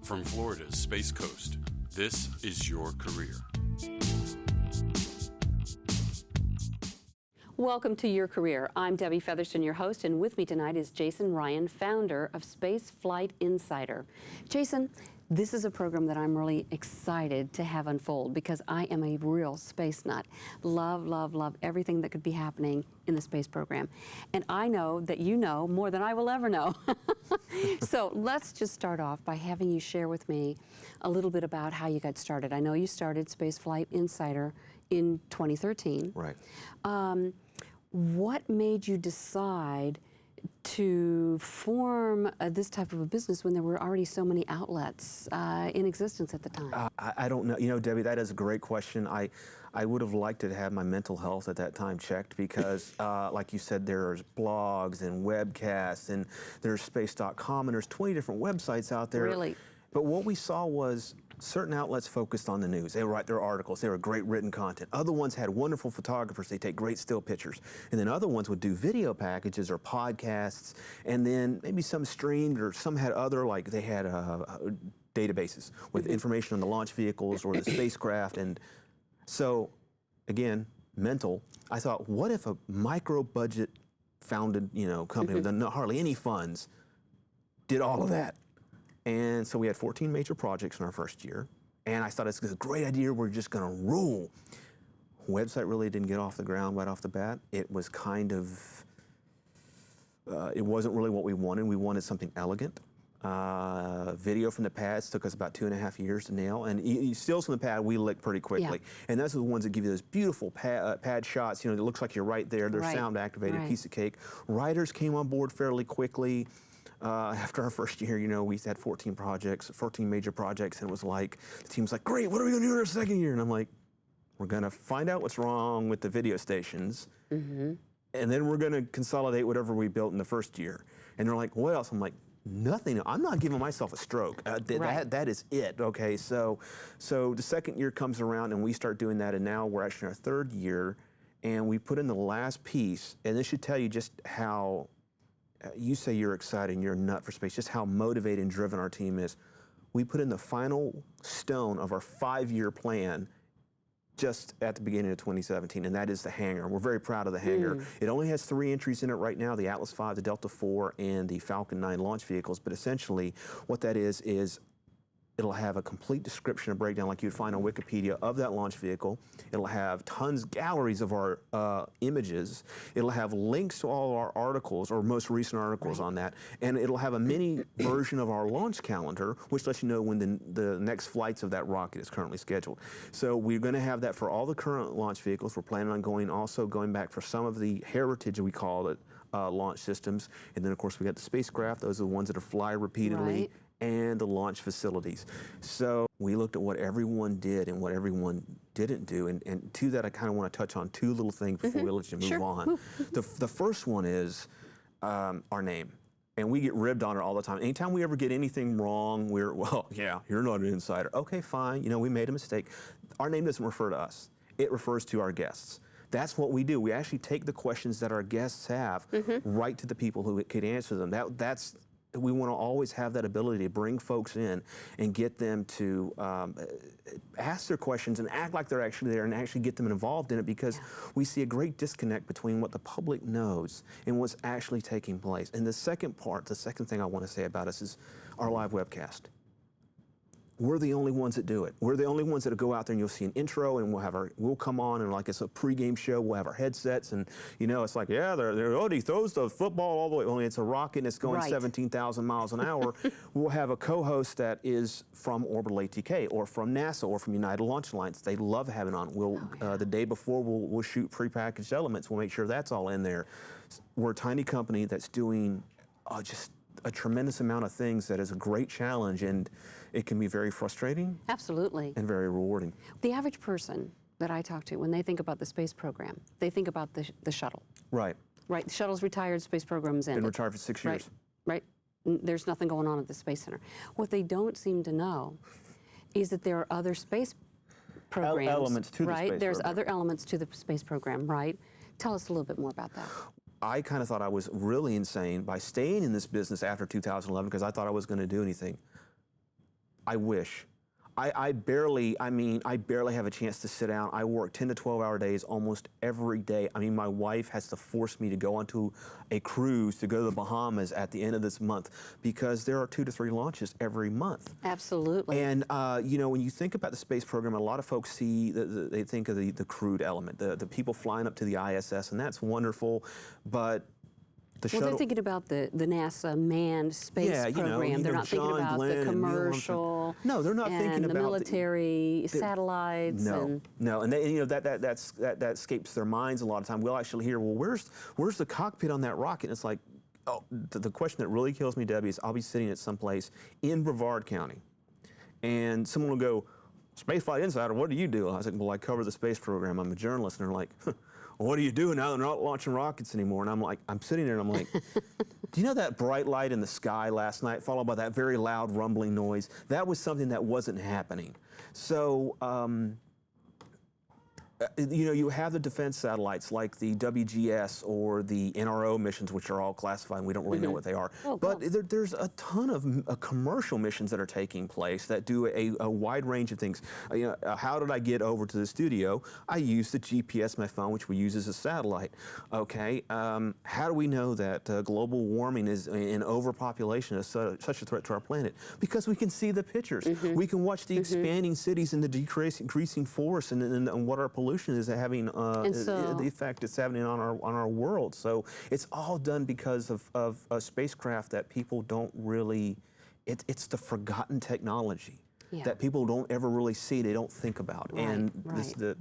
From Florida's Space Coast, this is Your Career. Welcome to Your Career. I'm Debbie Featherston, your host, and with me tonight is Jason Rhian, founder of Spaceflight Insider. Jason, this is a program that I'm really excited to have unfold because I am a real space nut. Love, love, love everything that could be happening in the space program. And I know that you know more than I will ever know. So let's just start off by having you share with me a little bit about how you got started. I know you started Spaceflight Insider in 2013. Right. What made you decide to form this type of a business when there were already so many outlets in existence at the time? I don't know. You know, Debbie, that is a great question. I would have liked to have my mental health at that time checked because, like you said, there's blogs and webcasts and there's space.com and there's 20 different websites out there. Really? But what we saw was certain outlets focused on the news. They would write their articles. They were great written content. Other ones had wonderful photographers. They take great still pictures. And then other ones would do video packages or podcasts. And then maybe some streamed or some had other, like they had databases with information on the launch vehicles or the spacecraft. And so, again, mental, I thought, what if a micro budget founded, company with hardly any funds did all of that? And so we had 14 major projects in our first year. And I thought, it's a great idea. We're just going to rule. Website really didn't get off the ground right off the bat. It was kind of, it wasn't really what we wanted. We wanted something elegant. Video from the pads took us about 2.5 years to nail. And stills from the pad, we licked pretty quickly. Yeah. And those are the ones that give you those beautiful pad shots. It looks like you're right there. They're sound activated, piece of cake. Writers came on board fairly quickly. After our first year, we had 14 major projects, and it was like, the team's like, great, what are we gonna do in our second year? And I'm like, we're gonna find out what's wrong with the video stations, and then we're gonna consolidate whatever we built in the first year. And they're like, what else? I'm like, nothing. I'm not giving myself a stroke. That is it, okay? So the second year comes around, and we start doing that, and now we're actually in our third year, and we put in the last piece, and this should tell you just how, you say you're excited and you're a nut for space, just how motivated and driven our team is. We put in the final stone of our 5-year plan just at the beginning of 2017, and that is the hangar. We're very proud of the hangar. It only has 3 entries in it right now, the Atlas V, the Delta IV, and the Falcon 9 launch vehicles, but essentially what that is it'll have a complete description and breakdown like you'd find on Wikipedia of that launch vehicle. It'll have galleries of our images. It'll have links to all our articles or most recent articles on that. And it'll have a mini version of our launch calendar, which lets you know when the next flights of that rocket is currently scheduled. So we're gonna have that for all the current launch vehicles. We're planning on going back for some of the heritage, we call it, launch systems. And then of course we got the spacecraft. Those are the ones that fly repeatedly. And the launch facilities. So we looked at what everyone did and what everyone didn't do. And to that, I kind of want to touch on 2 little things before we let you move on. The first one is our name. And we get ribbed on it all the time. Anytime we ever get anything wrong, you're not an insider. Okay, fine, we made a mistake. Our name doesn't refer to us. It refers to our guests. That's what we do. We actually take the questions that our guests have right to the people who could answer them. We want to always have that ability to bring folks in and get them to ask their questions and act like they're actually there and actually get them involved in it, because we see a great disconnect between what the public knows and what's actually taking place. And the second thing I want to say about us is our live webcast. We're the only ones that do it. We're the only ones that go out there and you'll see an intro and we'll come on and like it's a pregame show, we'll have our headsets and it's like, he throws the football all the way, only it's a rocket and it's going 17,000 miles an hour. We'll have a co-host that is from Orbital ATK or from NASA or from United Launch Alliance. They love having on. The day before we'll shoot prepackaged elements. We'll make sure that's all in there. We're a tiny company that's doing just a tremendous amount of things that is a great challenge, and it can be very frustrating. Absolutely. And very rewarding. The average person that I talk to, when they think about the space program, they think about the shuttle. Right. Right. The shuttle's retired, space program's ended. Been retired for 6 years. Right. There's nothing going on at the Space Center. What they don't seem to know is that there are other space programs. Elements to the space program. There's other elements to the space program, right? Tell us a little bit more about that. I kind of thought I was really insane by staying in this business after 2011 because I thought I was going to do anything. I wish. I barely have a chance to sit down. I work 10 to 12-hour days almost every day. I mean, my wife has to force me to go onto a cruise to go to the Bahamas at the end of this month because there are 2 to 3 launches every month. Absolutely. And, you know, when you think about the space program, a lot of folks see, they think of the crewed element, the people flying up to the ISS, and that's wonderful, but the shuttle, they're thinking about the NASA manned space program. They're not thinking about the commercial. No, they're not thinking about the military satellites. No, and they, you know that escapes their minds a lot of time. We'll actually hear, well, where's the cockpit on that rocket? And it's like, oh, the question that really kills me, Debbie, is I'll be sitting at some place in Brevard County, and someone will go, Spaceflight Insider, what do you do? I was like, well, I cover the space program. I'm a journalist, and they're like, well, what do you do now? They're not launching rockets anymore. And I'm like, I'm sitting there and I'm like, do you know that bright light in the sky last night followed by that very loud rumbling noise? That was something that wasn't happening. So, you know, you have the defense satellites like the WGS or the NRO missions, which are all classified and we don't really know what they are. But there's a ton of commercial missions that are taking place that do a wide range of things. You know, how did I get over to the studio? I use the GPS, my phone, which we use as a satellite. Okay, how do we know that global warming is in overpopulation is such a threat to our planet? Because we can see the pictures. We can watch the expanding cities and the decreasing forests and what our pollution is having the effect it's having on our world. So it's all done because of a spacecraft that people don't really. It's the forgotten technology that people don't ever really see. They don't think about. The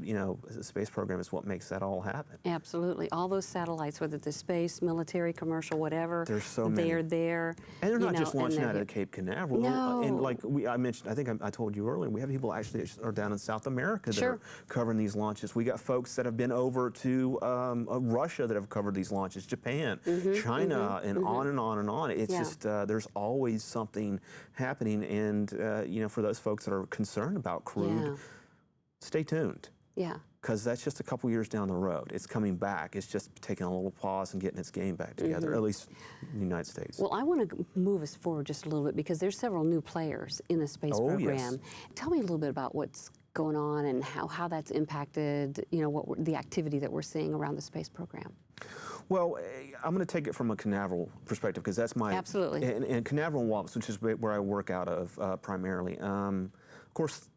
space program is what makes that all happen. Absolutely, all those satellites, whether the space, military, commercial, whatever. There's so many. They're there. And they're not just launching out of Cape Canaveral. No. And like I mentioned, I think I told you earlier, we have people actually are down in South America that are covering these launches. We got folks that have been over to Russia that have covered these launches, Japan, China, and on and on and on. It's just there's always something happening, and you know, for those folks that are concerned about crewed, stay tuned. Yeah. Because that's just a couple years down the road. It's coming back. It's just taking a little pause and getting its game back together, at least in the United States. Well, I want to move us forward just a little bit because there's several new players in the space program. Yes. Tell me a little bit about what's going on and how that's impacted, you know, the activity that we're seeing around the space program. Well, I'm going to take it from a Canaveral perspective because that's my... Absolutely. And Canaveral and Wallace, which is where I work out of primarily. Of course,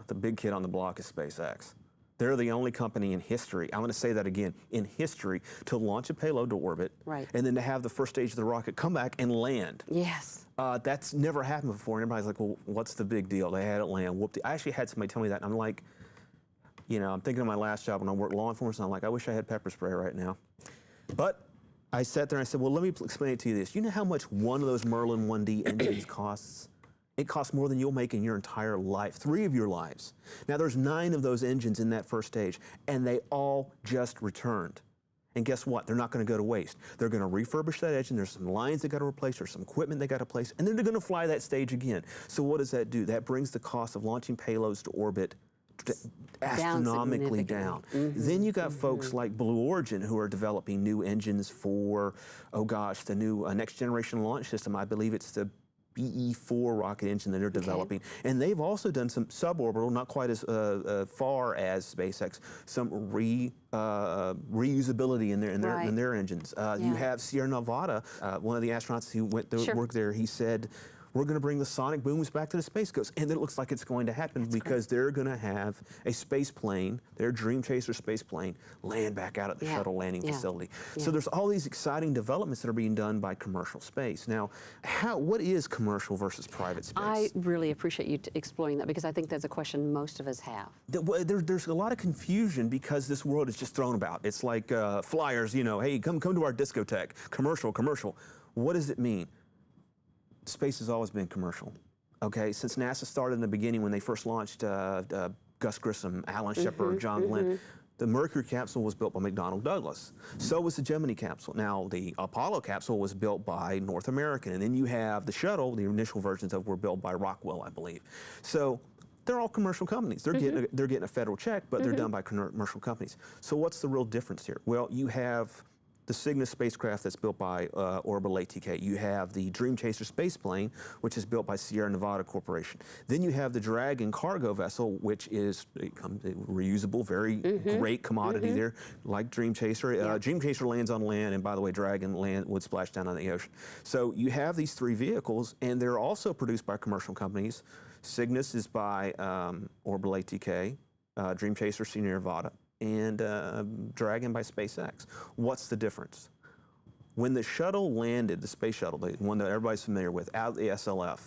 the big kid on the block is SpaceX. They're the only company in history, I'm going to say that again, in history, to launch a payload to orbit, and then to have the first stage of the rocket come back and land. Yes. That's never happened before, and everybody's like, well, what's the big deal? They had it land, whooped it. I actually had somebody tell me that, and I'm like, you know, I'm thinking of my last job when I worked law enforcement, and I'm like, I wish I had pepper spray right now. But I sat there and I said, well, let me explain it to you this. You know how much one of those Merlin 1D engines costs? It costs more than you'll make in your entire life, 3 of your lives. Now, there's 9 of those engines in that first stage, and they all just returned. And guess what? They're not going to go to waste. They're going to refurbish that engine. There's some lines they got to replace. There's some equipment they got to place, and then they're going to fly that stage again. So what does that do? That brings the cost of launching payloads to orbit astronomically down. Then you got folks like Blue Origin who are developing new engines for, oh gosh, the new next generation launch system. I believe it's the BE-4 rocket engine that they're developing. And they've also done some suborbital, not quite as far as SpaceX, some reusability in their engines. You have Sierra Nevada, one of the astronauts who went to work there, he said, we're going to bring the sonic booms back to the Space Coast. And it looks like it's going to happen because they're going to have a space plane, their Dream Chaser space plane, land back out at the shuttle landing facility. So there's all these exciting developments that are being done by commercial space. Now, what is commercial versus private space? I really appreciate you exploring that because I think that's a question most of us have. There's a lot of confusion because this world is just thrown about. It's like flyers, you know, hey, come to our discotheque, commercial. What does it mean? Space has always been commercial, okay? Since NASA started in the beginning when they first launched Gus Grissom, Alan Shepard, John Glenn, the Mercury capsule was built by McDonnell Douglas. So was the Gemini capsule. Now, the Apollo capsule was built by North American, and then you have the shuttle, the initial versions of were built by Rockwell, I believe. So they're all commercial companies. They're getting a federal check, but they're done by commercial companies. So what's the real difference here? Well, you have the Cygnus spacecraft that's built by Orbital ATK. You have the Dream Chaser space plane, which is built by Sierra Nevada Corporation. Then you have the Dragon cargo vessel, which is reusable, very great commodity there, like Dream Chaser. Dream Chaser lands on land, and by the way, Dragon would splash down on the ocean. So you have these three vehicles, and they're also produced by commercial companies. Cygnus is by Orbital ATK, Dream Chaser, Sierra Nevada, and Dragon by SpaceX. What's the difference? When the shuttle landed, the space shuttle, the one that everybody's familiar with, out of the SLF,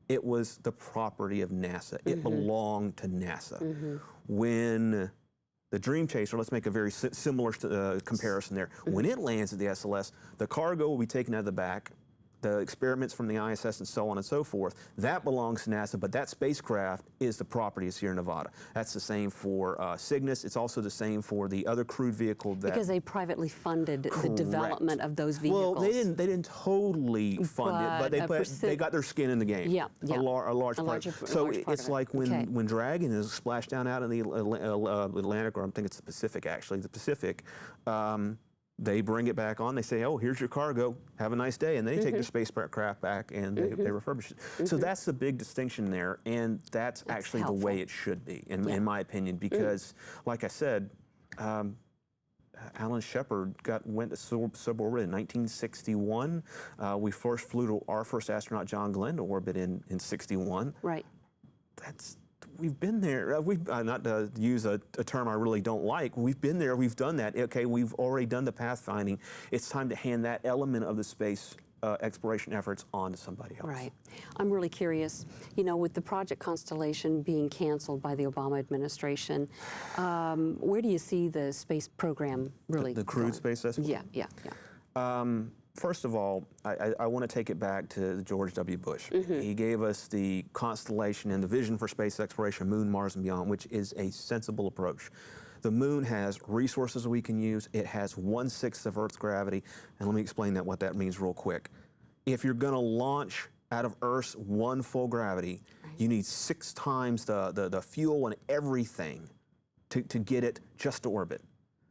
it was the property of NASA. It belonged to NASA. When the Dream Chaser, let's make a very similar comparison there. When it lands at the SLS, the cargo will be taken out of the back, the experiments from the ISS and so on and so forth, that belongs to NASA, but that spacecraft is the property of Sierra Nevada. That's the same for Cygnus. It's also the same for the other crewed vehicle that... Because they privately funded the development of those vehicles. Well, they didn't totally fund it, but they got their skin in the game. A large part. So it's like when Dragon is splashed down out in the Atlantic, or I think it's the Pacific actually, the Pacific, they bring it back on. They say, "Oh, here's your cargo. Have a nice day," and they take their spacecraft back and they refurbish it. So that's the big distinction there, and that's actually helpful. The way it should be, in my opinion, because, like I said, Alan Shepard went to suborbit in 1961. We first flew to our first astronaut, John Glenn, to orbit in 61. Right. We've been there. Not to use a term I really don't like. We've been there. We've done that. Okay, we've already done the pathfinding. It's time to hand that element of the space exploration efforts on to somebody else. Right. I'm really curious. You know, with the Project Constellation being canceled by the Obama administration, where do you see the space program really? The crewed space exploration? Yeah. First of all, I want to take it back to George W. Bush. He gave us the constellation and the vision for space exploration, Moon, Mars, and beyond, which is a sensible approach. The Moon has resources we can use. It has 1/6 of Earth's gravity. And let me explain what that means real quick. If you're going to launch out of Earth's one full gravity, you need 6 times the fuel and everything to get it just to orbit.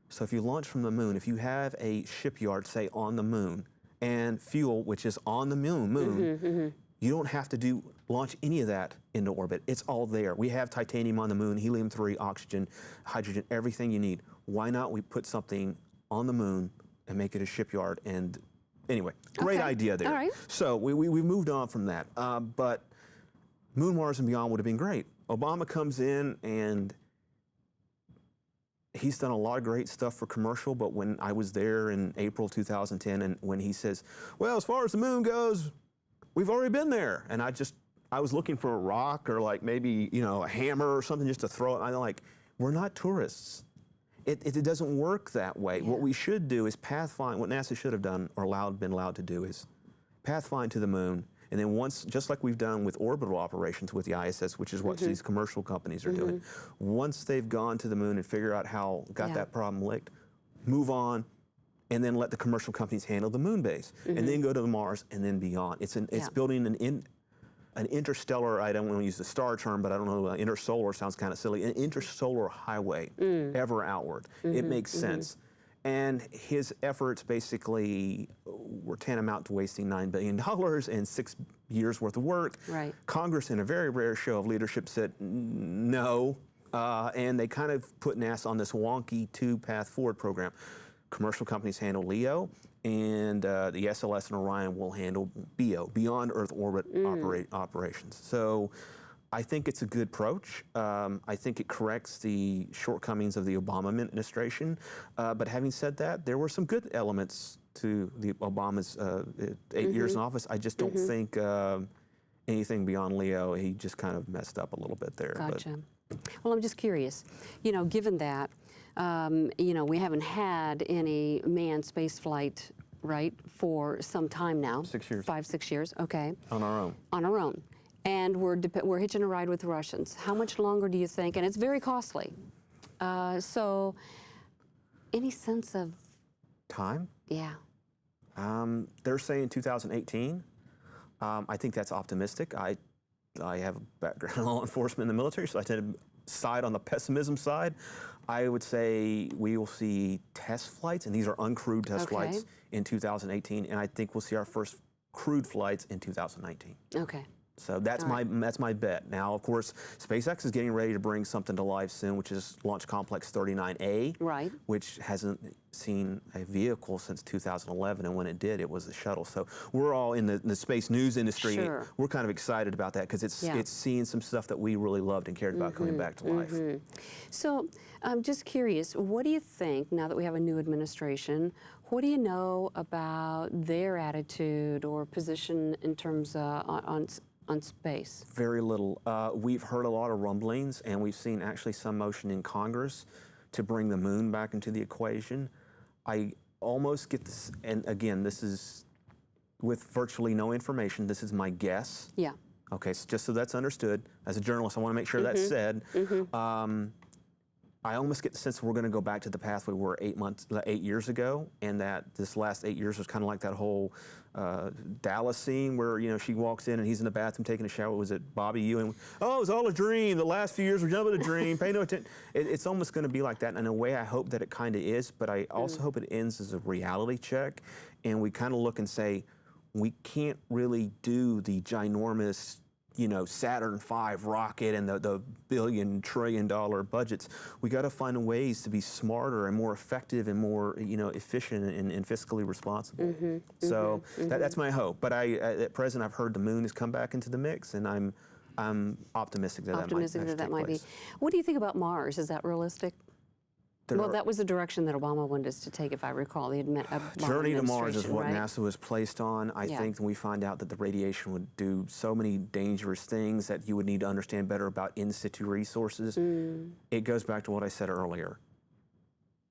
So if you launch from the Moon, if you have a shipyard, say, on the Moon, and fuel, which is on the Moon, you don't have to launch any of that into orbit. It's all there. We have titanium on the Moon, helium-3, oxygen, hydrogen, everything you need. Why not we put something on the Moon and make it a shipyard? And anyway, great idea there. All right. So we moved on from that. But Moon, Mars, and beyond would have been great. Obama comes in and he's done a lot of great stuff for commercial, but when I was there in April 2010, and when he says, well, as far as the Moon goes, we've already been there. And I was looking for a rock or like maybe, a hammer or something just to throw it. I'm like, we're not tourists. It doesn't work that way. Yeah. What we should do is pathfind, what NASA should have done or been allowed to do is pathfind to the Moon. And then once, just like we've done with orbital operations with the ISS, which is what these commercial companies are doing, once they've gone to the Moon and figure out how that problem licked, move on, and then let the commercial companies handle the Moon base, and then go to the Mars and then beyond. It's building an interstellar, I don't want to use the star term, but I don't know, intersolar sounds kind of silly, an intersolar highway ever outward. It makes sense. And his efforts basically were tantamount to wasting $9 billion and 6 years worth of work. Right. Congress, in a very rare show of leadership, said no, and they kind of put NASA on this wonky 2-path forward program. Commercial companies handle LEO, and the SLS and Orion will handle BO, Beyond Earth Orbit operations. So I think it's a good approach. I think it corrects the shortcomings of the Obama administration. But having said that, there were some good elements to the Obama's 8 years in office. I just don't think anything beyond Leo. He just kind of messed up a little bit there. Gotcha. Well, I'm just curious. Given that, we haven't had any manned space flight, right, for some time now. 6 years. 5, 6 years. Okay. On our own. On our own. And we're hitching a ride with the Russians. How much longer do you think? And it's very costly. So, any sense of time? Yeah. They're saying 2018. I think that's optimistic. I have a background in law enforcement in the military, so I tend to side on the pessimism side. I would say we will see test flights, and these are uncrewed test flights in 2018, and I think we'll see our first crewed flights in 2019. Okay. So that's my bet. Now, of course, SpaceX is getting ready to bring something to life soon, which is Launch Complex 39A, right, which hasn't seen a vehicle since 2011, and when it did, it was the shuttle. So we're all in the space news industry. Sure. We're kind of excited about that because it's seeing some stuff that we really loved and cared about coming back to life. So I'm just curious, what do you think, now that we have a new administration, what do you know about their attitude or position in terms on space? Very little. We've heard a lot of rumblings, and we've seen actually some motion in Congress to bring the moon back into the equation. I almost get this, and again, this is with virtually no information. This is my guess. Yeah. Okay, so just so that's understood, as a journalist, I want to make sure that's said. I almost get the sense we're going to go back to the path we were 8 years ago, and that this last 8 years was kind of like that whole Dallas scene where she walks in and he's in the bathroom taking a shower. Was it Bobby Ewing? Oh, it was all a dream. The last few years were nothing but a dream. Pay no attention. It's almost going to be like that. And in a way, I hope that it kind of is, but I also hope it ends as a reality check, and we kind of look and say, we can't really do the ginormous Saturn V rocket and the $1 trillion budgets. We got to find ways to be smarter and more effective and more efficient and fiscally responsible. So that's my hope. But at present, I've heard the moon has come back into the mix, and I'm optimistic that might be. What do you think about Mars? Is that realistic? Well, that was the direction that Obama wanted us to take, if I recall. The Journey to Mars is what right? NASA was placed on. I think when we find out that the radiation would do so many dangerous things that you would need to understand better about in situ resources, it goes back to what I said earlier.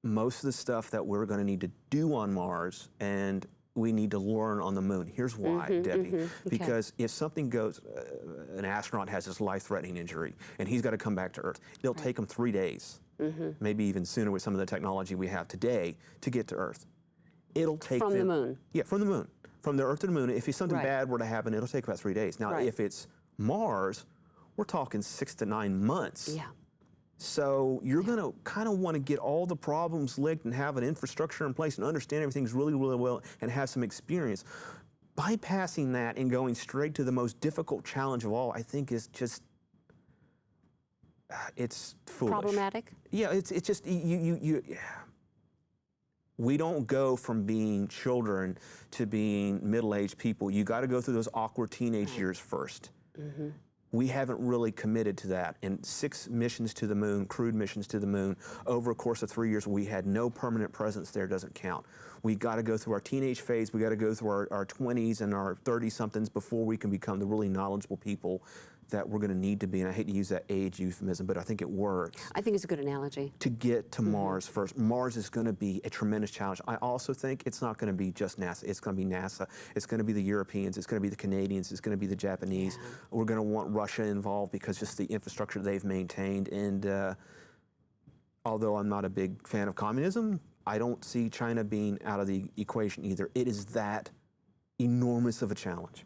Most of the stuff that we're going to need to do on Mars, and we need to learn on the moon. Here's why, Debbie. Because if something goes, an astronaut has this life-threatening injury, and he's got to come back to Earth, it'll take him 3 days. Maybe even sooner with some of the technology we have today to get to Earth. It'll take from the moon. Yeah, from the moon. From the Earth to the moon. If something bad were to happen, it'll take about 3 days. Now, if it's Mars, we're talking 6 to 9 months. Yeah. So you're going to kind of want to get all the problems linked and have an infrastructure in place and understand everything's really, really well and have some experience. Bypassing that and going straight to the most difficult challenge of all, I think is just, it's foolish. Problematic? Yeah, it's just, we don't go from being children to being middle-aged people. You got to go through those awkward teenage years first. We haven't really committed to that. And 6 missions to the moon, crewed missions to the moon, over a course of 3 years, we had no permanent presence there, doesn't count. We got to go through our teenage phase, we got to go through our 20s and our 30-somethings before we can become the really knowledgeable people that we're going to need to be, and I hate to use that age euphemism, but I think it works. I think it's a good analogy. To get to Mars first. Mars is going to be a tremendous challenge. I also think it's not going to be just NASA. It's going to be NASA. It's going to be the Europeans. It's going to be the Canadians. It's going to be the Japanese. We're going to want Russia involved because just the infrastructure they've maintained. And although I'm not a big fan of communism, I don't see China being out of the equation either. It is that enormous of a challenge.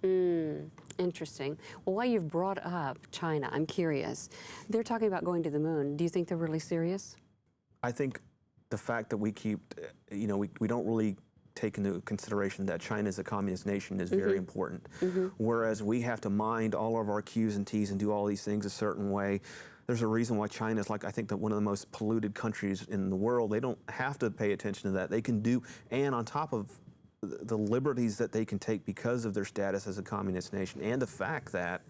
Interesting. Well, while you've brought up China, I'm curious. They're talking about going to the moon. Do you think they're really serious? I think the fact that we keep, we don't really take into consideration that China is a communist nation is very important. Whereas we have to mind all of our Q's and T's and do all these things a certain way. There's a reason why China is I think that one of the most polluted countries in the world. They don't have to pay attention to that. They can do, and on top of the liberties that they can take because of their status as a communist nation, and the fact that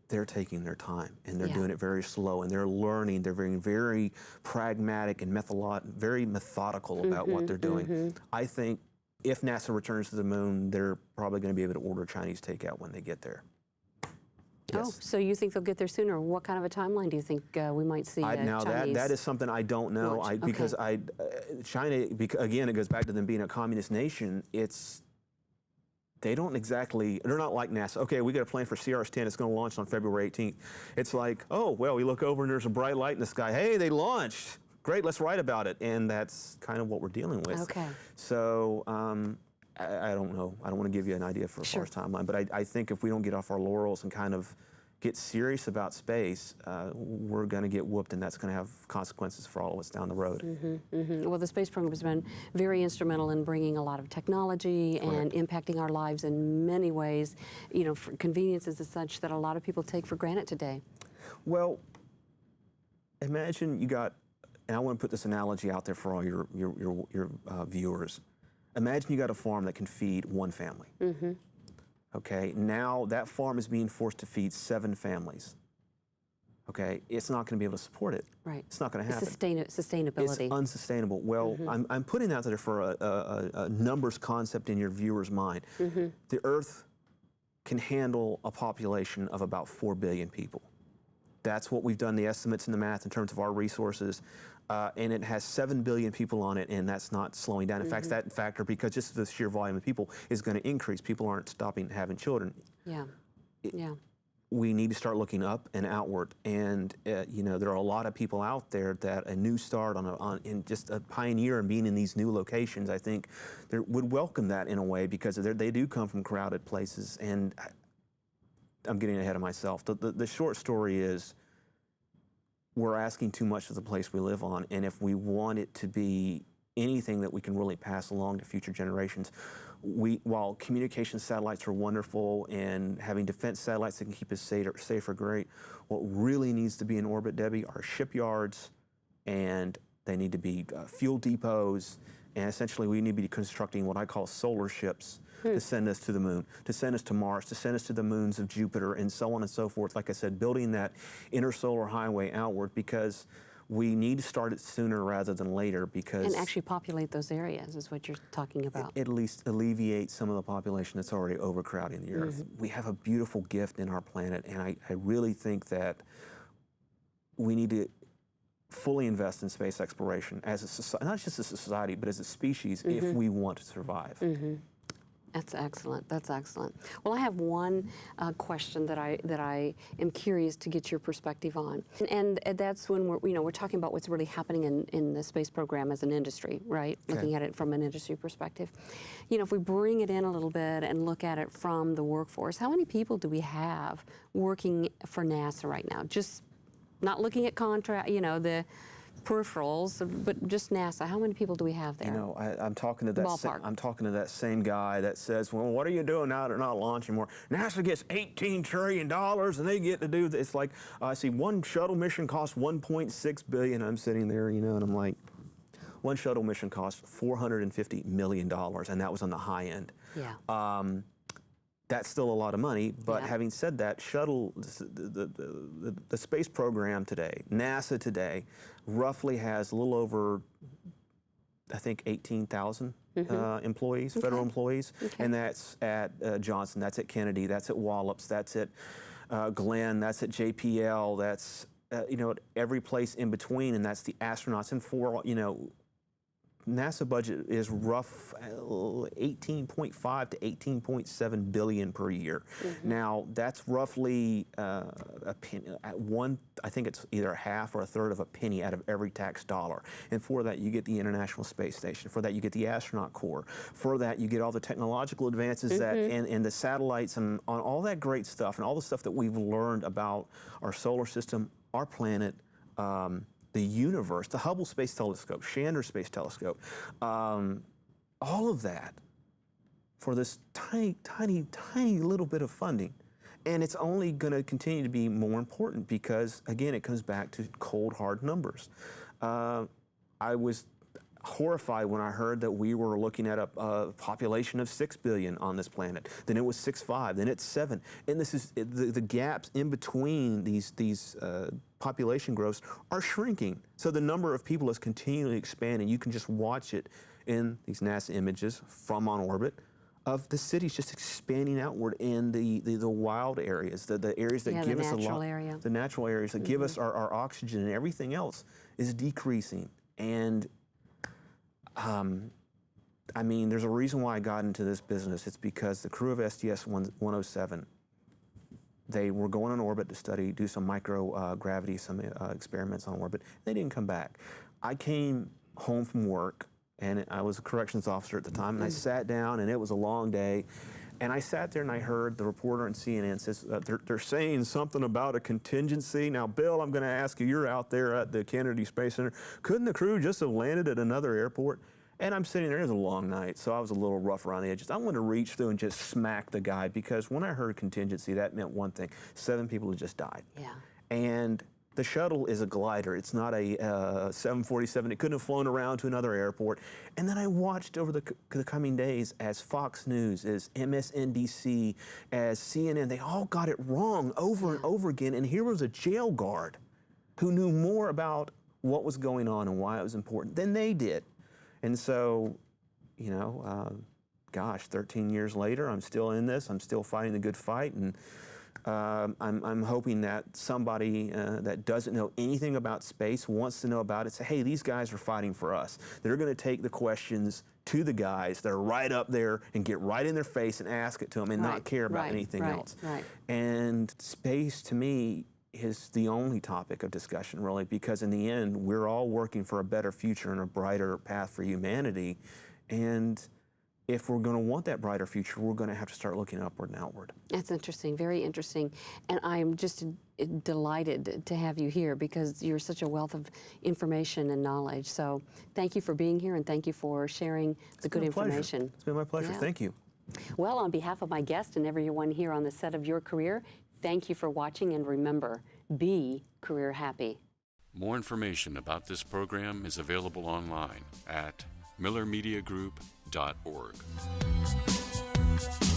they're taking their time and they're doing it very slow and they're learning. They're being very pragmatic and very methodical about what they're doing. I think if NASA returns to the moon, they're probably going to be able to order Chinese takeout when they get there. Yes. Oh, so you think they'll get there sooner? What kind of a timeline do you think we might see now Chinese that is something I don't know. Because China, again, it goes back to them being a communist nation. They're not like NASA. Okay, we got a plan for CRS-10. It's going to launch on February 18th. It's like, oh, well, we look over and there's a bright light in the sky. Hey, they launched. Great, let's write about it. And that's kind of what we're dealing with. Okay. So I don't know. I don't want to give you an idea for a first timeline, but I think if we don't get off our laurels and kind of get serious about space, we're going to get whooped, and that's going to have consequences for all of us down the road. Well, the space program has been very instrumental in bringing a lot of technology and impacting our lives in many ways. You know, conveniences is such that a lot of people take for granted today. Well, imagine you got, and I want to put this analogy out there for all your viewers. Imagine you got a farm that can feed one family. Okay, now that farm is being forced to feed 7 families. Okay, it's not going to be able to support it. Right. It's not going to happen. Sustainability. It's unsustainable. Well, I'm putting that there for a numbers concept in your viewer's mind. The Earth can handle a population of about 4 billion people. That's what we've done, the estimates and the math in terms of our resources. And it has 7 billion people on it, and that's not slowing down. In fact, that factor, because just the sheer volume of people, is going to increase. People aren't stopping having children. We need to start looking up and outward. And you know, there are a lot of people out there that a new start in just a pioneer and being in these new locations, I think, would welcome that in a way, because they do come from crowded places. And I'm getting ahead of myself. The short story is, we're asking too much of the place we live on, and if we want it to be anything that we can really pass along to future generations, while communication satellites are wonderful and having defense satellites that can keep us safe are great, what really needs to be in orbit, Debbie, are shipyards, and they need to be fuel depots, and essentially we need to be constructing what I call solar ships to send us to the moon, to send us to Mars, to send us to the moons of Jupiter, and so on and so forth. Like I said, building that intersolar highway outward, because we need to start it sooner rather than later, because... And actually populate those areas is what you're talking about. At least alleviate some of the population that's already overcrowding the Earth. We have a beautiful gift in our planet, and I really think that we need to fully invest in space exploration as a society, not just as a society, but as a species, if we want to survive. That's excellent. That's excellent. Well, I have one question that I am curious to get your perspective on, and that's when we're talking about what's really happening in the space program as an industry, right? Looking at it from an industry perspective. You know, if we bring it in a little bit and look at it from the workforce, how many people do we have working for NASA right now? Just not looking at the peripherals, but just NASA. How many people do we have there? You know, I'm talking to that same guy that says, "Well, what are you doing now? They're not launching more. NASA gets $18 trillion, and they get to do this." It's like, I see one shuttle mission costs $1.6 billion. I'm sitting there, you know, and I'm like, one shuttle mission cost $450 million, and that was on the high end. That's still a lot of money, but having said that, the space program today, NASA today, roughly has a little over, I think, 18,000 employees, federal employees, and that's at Johnson, that's at Kennedy, that's at Wallops, that's at Glenn, that's at JPL, that's you know, at every place in between, and that's the astronauts. And for, you know, NASA budget is rough 18.5 to 18.7 billion per year. Now that's roughly a penny, I think it's either a half or a third of a penny out of every tax dollar. And for that you get the International Space Station. For that you get the astronaut corps. For that you get all the technological advances that and the satellites and on all that great stuff and all the stuff that we've learned about our solar system, our planet. The universe, the Hubble Space Telescope, Chandra Space Telescope, all of that for this tiny, tiny, tiny little bit of funding. And it's only going to continue to be more important because, again, it comes back to cold, hard numbers. I was horrified when I heard that we were looking at a population of 6 billion on this planet. Then it was 6.5, then it's 7. And this is the gaps in between these population growths are shrinking. So the number of people is continually expanding. You can just watch it in these NASA images from on orbit of the cities just expanding outward in the wild areas, the areas that give us a lot, the natural areas that give us our oxygen, and everything else is decreasing. And I mean, there's a reason why I got into this business. It's because the crew of STS-107, they were going on orbit to do some microgravity, some experiments on orbit. They didn't come back. I came home from work, and I was a corrections officer at the time, and I sat down, and it was a long day, And I sat there and I heard the reporter on CNN says, they're saying something about a contingency. Now, Bill, I'm going to ask you, you're out there at the Kennedy Space Center. Couldn't the crew just have landed at another airport? And I'm sitting there, it was a long night, so I was a little rough around the edges. I wanted to reach through and just smack the guy, because when I heard contingency, that meant one thing: 7 people had just died. Yeah. And the shuttle is a glider. It's not a 747. It couldn't have flown around to another airport. And then I watched over the coming days as Fox News, as MSNBC, as CNN, they all got it wrong over and over again. And here was a jail guard who knew more about what was going on and why it was important than they did. And so, you know, gosh, 13 years later, I'm still in this. I'm still fighting the good fight. And I'm hoping that somebody that doesn't know anything about space wants to know about it. Say, hey, these guys are fighting for us. They're going to take the questions to the guys that are right up there and get right in their face and ask it to them and not care about anything else. Right. And space, to me, is the only topic of discussion, really, because in the end, we're all working for a better future and a brighter path for humanity. And if we're going to want that brighter future, we're going to have to start looking upward and outward. That's interesting, very interesting. And I'm just delighted to have you here, because you're such a wealth of information and knowledge. So thank you for being here, and thank you for sharing the good information. It's been my pleasure. Yeah. Thank you. Well, on behalf of my guest and everyone here on the set of Your Career, thank you for watching, and remember, be career happy. More information about this program is available online at millermediagroup.org.